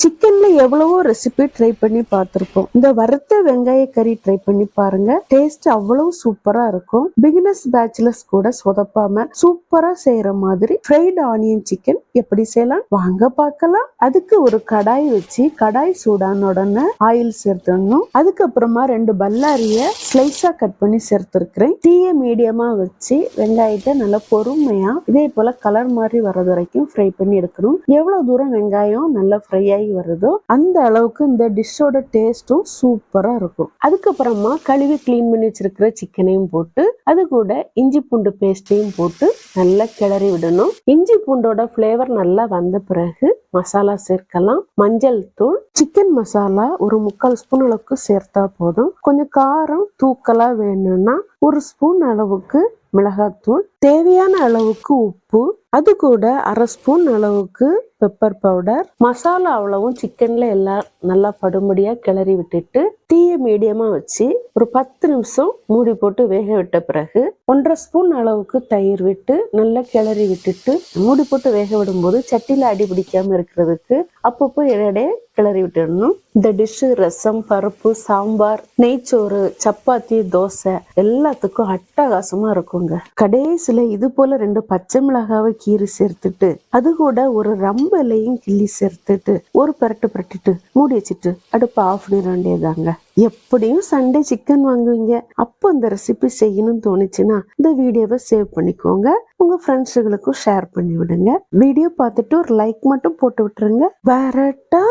சிக்கன்ல எவ்வளவோ recipe try பண்ணி பார்த்திருப்போம். இந்த வறுத்த வெங்காய கறி ட்ரை பண்ணி பாருங்க. டேஸ்ட் அவ்வளவு சூப்பரா இருக்கும். பிகினர்ஸ் பேச்சுலர்ஸ் கூட சொதப்பாம சூப்பரா செய்யற மாதிரி ஃப்ரைட் ஆனியன் சிக்கன் எப்படி செய்யலாம் வாங்க பார்க்கலாம். அதுக்கு ஒரு கடாய் வச்சு கடாய் சூடான உடனே ஆயில் சேர்த்துடணும். அதுக்கப்புறமா 2 பல்லாரிய ஸ்லைஸா கட் பண்ணி சேர்த்திருக்கிறேன். தீய மீடியமா வச்சு வெங்காயத்தை நல்லா பொறுமையா இதே போல கலர் மாதிரி வர்றது வரைக்கும் ஃப்ரை பண்ணி எடுக்கணும். எவ்வளவு தூரம் வெங்காயம் நல்லா ஃப்ரை ஆகி வருதோ அந்த அளவுக்கு இந்த டிஷ்ஷோட டேஸ்டும் சூப்பரா இருக்கும். அதுக்கப்புறமா கழுவி கிளீன் பண்ணி வச்சிருக்கிற சிக்கனையும் போட்டு அது கூட இஞ்சி பூண்டு பேஸ்டையும் போட்டு நல்லா கிளறி விடணும். இஞ்சி பூண்டோட ஃபிளேவர் நல்லா வந்த பிறகு மசாலா சேர்க்கலாம். மஞ்சள் தூள், சிக்கன் மசாலா ஒரு 3/4 ஸ்பூன் அளவுக்கு சேர்த்தா போதும். கொஞ்சம் காரம் தூக்கலா வேணும்னா 1 ஸ்பூன் அளவுக்கு மிளகாத்தூள், தேவையான அளவுக்கு உப்பு, அது கூட 1/2 ஸ்பூன் அளவுக்கு பெப்பர் பவுடர். மசாலா அவ்வளவும் சிக்கன்ல எல்லாம் நல்லா படும்படியா கிளறி விட்டுட்டு தீய மீடியமா வச்சு ஒரு 10 நிமிஷம் மூடி போட்டு வேக விட்ட பிறகு 1/2 ஸ்பூன் அளவுக்கு தயிர் விட்டு நல்லா கிளறி விட்டுட்டு மூடி போட்டு வேக விடும்போது சட்டியில அடி பிடிக்காம இருக்கிறதுக்கு அப்பப்போ இடையே கிளறி விட்டுடணும். இந்த டிஷ் ரசம், பருப்பு, சாம்பார், நெய்ச்சோறு, சப்பாத்தி, தோசை எல்லாத்துக்கும் அட்டகாசமா இருக்குங்க. கடைசியில இது போல 2 பச்சை மிளகாவை கீறி சேர்த்துட்டு அது கூட ஒரு ரம்பலையும் கிள்ளி சேர்த்துட்டு ஒரு பிரட்டிட்டு மூடி வச்சுட்டு அடுப்பு ஆஃப் பண்ணிட வேண்டியதாங்க. எப்படியும் சண்டே சிக்கன் வாங்குவீங்க, அப்போ இந்த ரெசிபி செய்யணும்னு தோணுச்சுன்னா இந்த வீடியோவை சேவ் பண்ணிக்கோங்க. உங்க ஃப்ரெண்ட்ஸுகளுக்கும் ஷேர் பண்ணி விடுங்க. வீடியோ பார்த்துட்டு ஒரு லைக் மட்டும் போட்டு விட்டுருங்க. வரட்டா.